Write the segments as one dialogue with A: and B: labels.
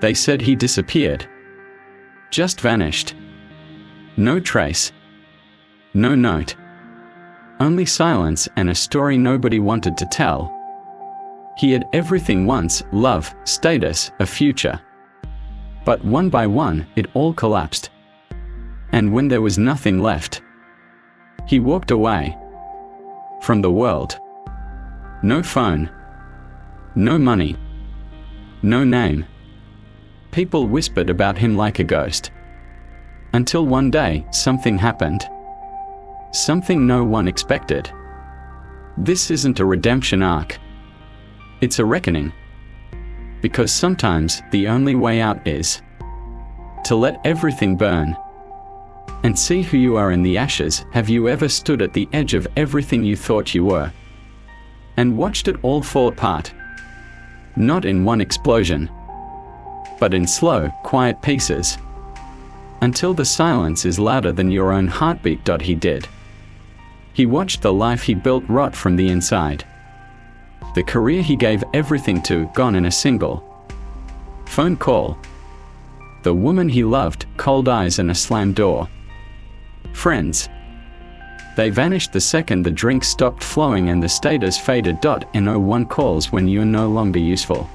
A: They said he disappeared. Just vanished. No trace. No note. Only silence and a story nobody wanted to tell. He had everything once: love, status, a future. But one by one, it all collapsed. And when there was nothing left, he walked away from the world. No phone. No money. No name. People whispered about him like a ghost. Until one day, something happened. Something no one expected. This isn't a redemption arc. It's a reckoning. Because sometimes the only way out is to let everything burn and see who you are in the ashes. Have you ever stood at the edge of everything you thought you were and watched it all fall apart? Not in one explosion, but in slow, quiet pieces, until the silence is louder than your own heartbeat. He did. He watched the life he built rot from the inside. The career he gave everything to, gone in a single phone call. The woman he loved, cold eyes and a slammed door. Friends. They vanished the second the drink stopped flowing and the status faded. No one calls when you're no longer useful.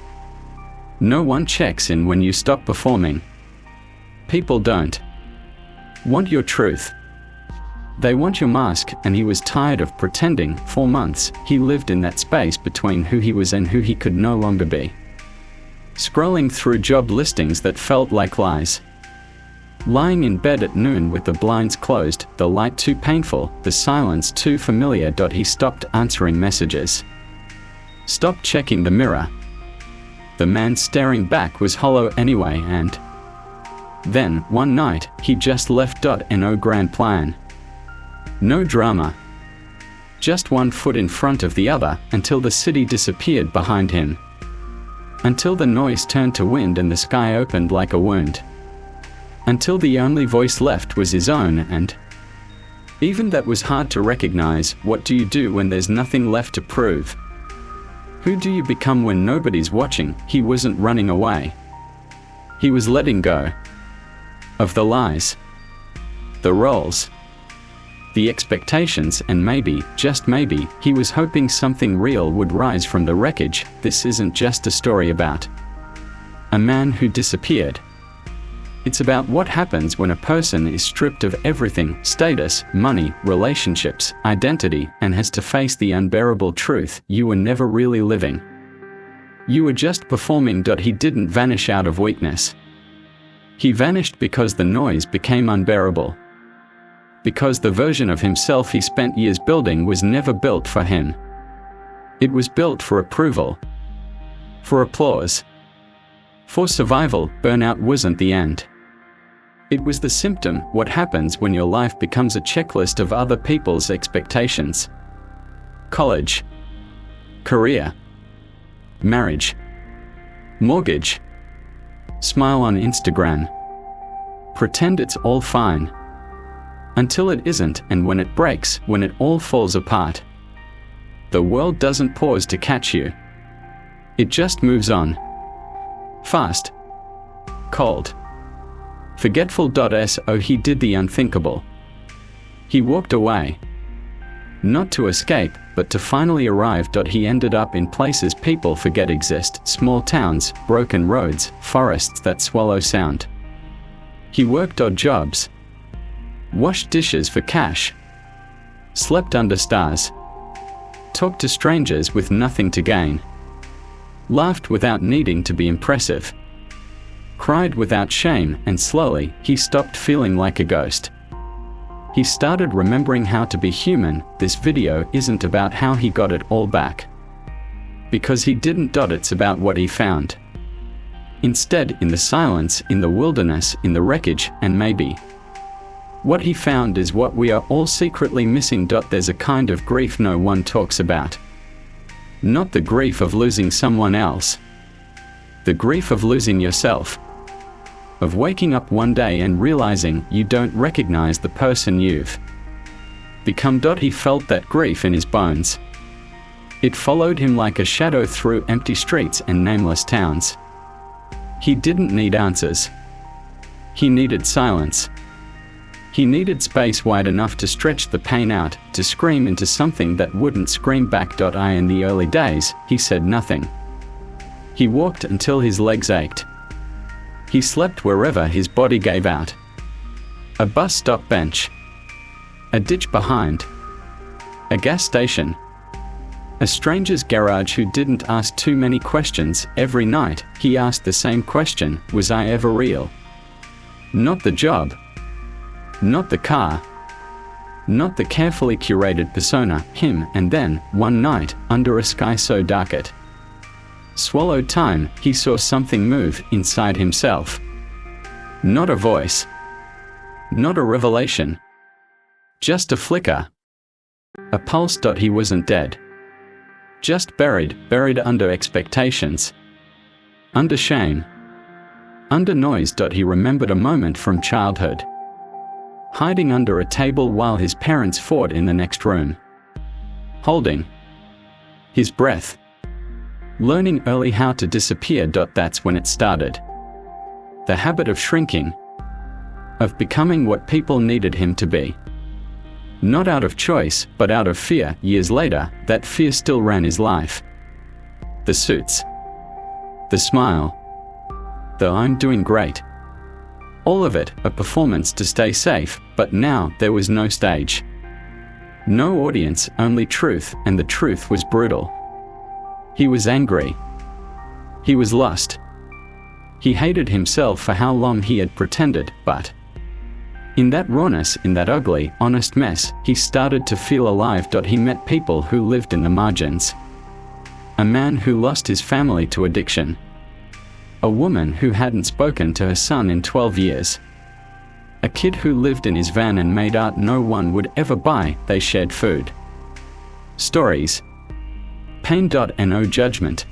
A: No one checks in when you stop performing. People don't want your truth. They want your mask, and he was tired of pretending. For months, he lived in that space between who he was and who he could no longer be. Scrolling through job listings that felt like lies. Lying in bed at noon with the blinds closed, the light too painful, the silence too familiar. He stopped answering messages. Stopped checking the mirror. The man staring back was hollow anyway, and then, one night, he just left. No grand plan. No drama. Just one foot in front of the other, until the city disappeared behind him. Until the noise turned to wind and the sky opened like a wound. Until the only voice left was his own, and even that was hard to recognize. What do you do when there's nothing left to prove? Who do you become when nobody's watching? He wasn't running away. He was letting go of the lies, the roles, the expectations, and maybe, just maybe, he was hoping something real would rise from the wreckage. This isn't just a story about a man who disappeared. It's about what happens when a person is stripped of everything: status, money, relationships, identity, and has to face the unbearable truth: you were never really living. You were just performing. He didn't vanish out of weakness. He vanished because the noise became unbearable. Because the version of himself he spent years building was never built for him. It was built for approval, for applause, for survival. Burnout wasn't the end. It was the symptom. What happens when your life becomes a checklist of other people's expectations? College, career, marriage, mortgage. Smile on Instagram. Pretend it's all fine. Until it isn't, and when it breaks, when it all falls apart, the world doesn't pause to catch you. It just moves on. Fast. Cold. Forgetful. So he did the unthinkable. He walked away. Not to escape, but to finally arrive. He ended up in places people forget exist: small towns, broken roads, forests that swallow sound. He worked odd jobs. Washed dishes for cash. Slept under stars. Talked to strangers with nothing to gain. Laughed without needing to be impressive. Cried without shame, and slowly, he stopped feeling like a ghost. He started remembering how to be human. This video isn't about how he got it all back, because he didn't. It's about what he found. Instead, in the silence, in the wilderness, in the wreckage, and maybe what he found is what we are all secretly missing. There's a kind of grief no one talks about. Not the grief of losing someone else. The grief of losing yourself. Of waking up one day and realizing you don't recognize the person you've become. He felt that grief in his bones. It followed him like a shadow through empty streets and nameless towns. He didn't need answers. He needed silence. He needed space wide enough to stretch the pain out, to scream into something that wouldn't scream back. In the early days, he said nothing. He walked until his legs ached. He slept wherever his body gave out. A bus stop bench. A ditch behind. A gas station. A stranger's garage who didn't ask too many questions. Every night, he asked the same question: was I ever real? Not the job. Not the car. Not the carefully curated persona, him. And then, one night, under a sky so dark it swallowed time, he saw something move inside himself. Not a voice. Not a revelation. Just a flicker. A pulse. He wasn't dead. Just buried under expectations. Under shame. Under noise. He remembered a moment from childhood. Hiding under a table while his parents fought in the next room. Holding his breath. Learning early how to disappear. That's when it started. The habit of shrinking. Of becoming what people needed him to be. Not out of choice, but out of fear. Years later, that fear still ran his life. The suits. The smile. The I'm doing great. All of it, a performance to stay safe, but now there was no stage. No audience, only truth, and the truth was brutal. He was angry. He was lost. He hated himself for how long he had pretended, but in that rawness, in that ugly, honest mess, he started to feel alive. He met people who lived in the margins. A man who lost his family to addiction. A woman who hadn't spoken to her son in 12 years. A kid who lived in his van and made art no one would ever buy. They shared food. Stories. Pain. And no judgment.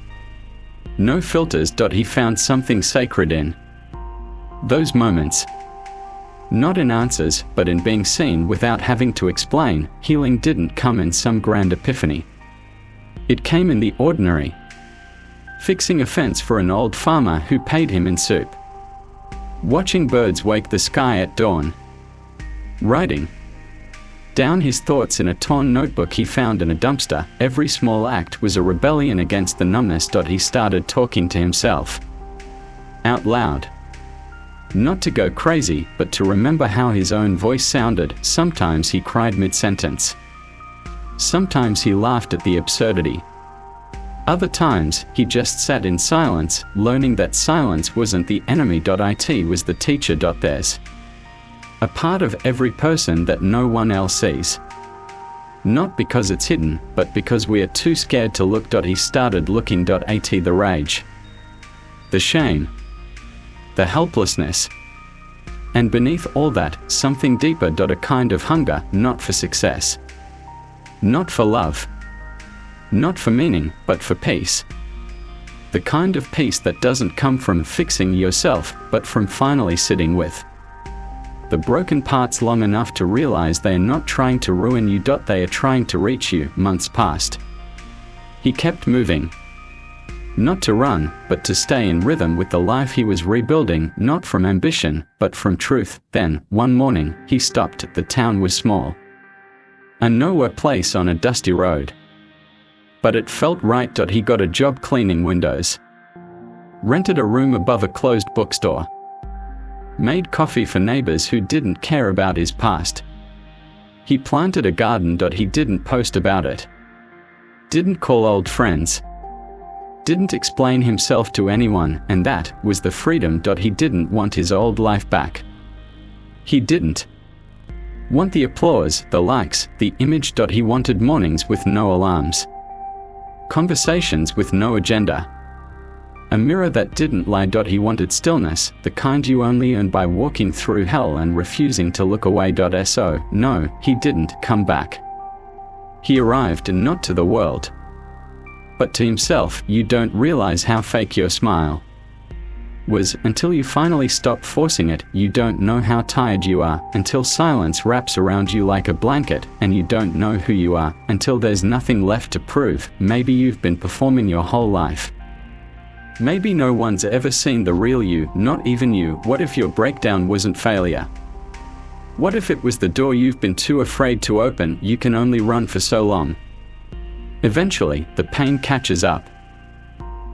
A: No filters. He found something sacred in those moments. Not in answers, but in being seen without having to explain. Healing didn't come in some grand epiphany. It came in the ordinary. Fixing a fence for an old farmer who paid him in soup. Watching birds wake the sky at dawn. Writing down his thoughts in a torn notebook he found in a dumpster. Every small act was a rebellion against the numbness. He started talking to himself. Out loud. Not to go crazy, but to remember how his own voice sounded. Sometimes he cried mid-sentence. Sometimes he laughed at the absurdity. Other times, he just sat in silence, learning that silence wasn't the enemy. It was the teacher. There's a part of every person that no one else sees. Not because it's hidden, but because we are too scared to look. He started looking. At the rage. The shame. The helplessness. And beneath all that, something deeper. A kind of hunger, not for success. Not for love. Not for meaning, but for peace. The kind of peace that doesn't come from fixing yourself, but from finally sitting with the broken parts long enough to realize they are not trying to ruin you. They are trying to reach you. Months passed. He kept moving. Not to run, but to stay in rhythm with the life he was rebuilding, not from ambition, but from truth. Then, one morning, he stopped. The town was small. A nowhere place on a dusty road. But it felt right. He got a job cleaning windows. Rented a room above a closed bookstore. Made coffee for neighbors who didn't care about his past. He planted a garden. He didn't post about it. Didn't call old friends. Didn't explain himself to anyone, and that was the freedom. He didn't want his old life back. He didn't want the applause, the likes, the image. He wanted mornings with no alarms. Conversations with no agenda. A mirror that didn't lie. He wanted stillness, the kind you only earn by walking through hell and refusing to look away. So, no, he didn't come back. He arrived, and not to the world, but to himself. You don't realize how fake your smile was until you finally stop forcing it. You don't know how tired you are until silence wraps around you like a blanket, and you don't know who you are until there's nothing left to prove. Maybe you've been performing your whole life. Maybe no one's ever seen the real you, not even you. What if your breakdown wasn't failure? What if it was the door you've been too afraid to open? You can only run for so long. Eventually, the pain catches up.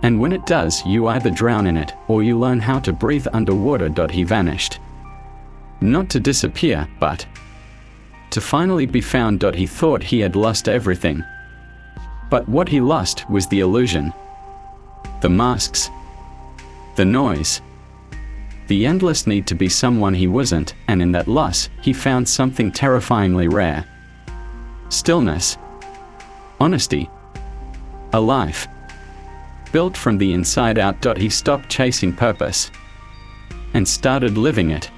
A: And when it does, you either drown in it, or you learn how to breathe underwater. He vanished. Not to disappear, but to finally be found. He thought he had lost everything. But what he lost was the illusion. The masks. The noise. The endless need to be someone he wasn't, and in that loss, he found something terrifyingly rare. Stillness. Honesty. A life built from the inside out. He stopped chasing purpose and started living it.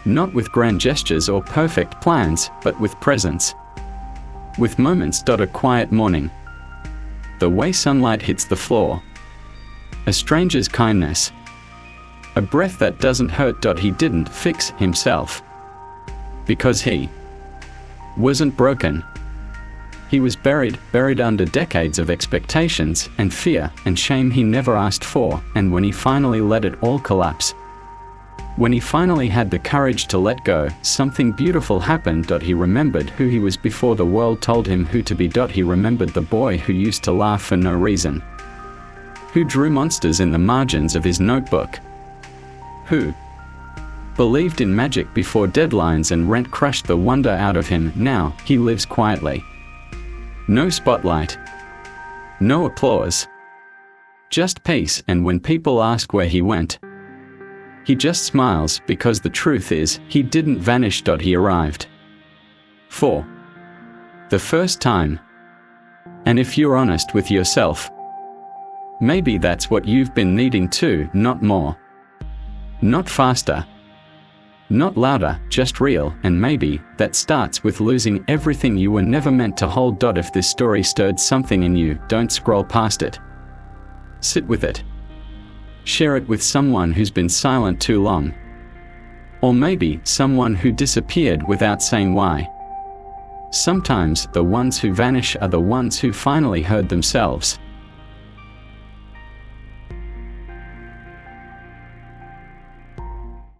A: Not with grand gestures or perfect plans, but with presence. With moments. A quiet morning. The way sunlight hits the floor. A stranger's kindness. A breath that doesn't hurt. He didn't fix himself because he wasn't broken. He was buried under decades of expectations and fear and shame he never asked for. And when he finally let it all collapse, when he finally had the courage to let go, something beautiful happened. He remembered who he was before the world told him who to be. He remembered the boy who used to laugh for no reason, who drew monsters in the margins of his notebook, who believed in magic before deadlines and rent crushed the wonder out of him. Now, he lives quietly. No spotlight. No applause. Just peace. And when people ask where he went, he just smiles, because the truth is, he didn't vanish. He arrived. For the first time. And if you're honest with yourself, maybe that's what you've been needing too. Not more. Not faster. Not louder, just real. And maybe that starts with losing everything you were never meant to hold. If this story stirred something in you, don't scroll past it. Sit with it. Share it with someone who's been silent too long. Or maybe someone who disappeared without saying why. Sometimes the ones who vanish are the ones who finally heard themselves.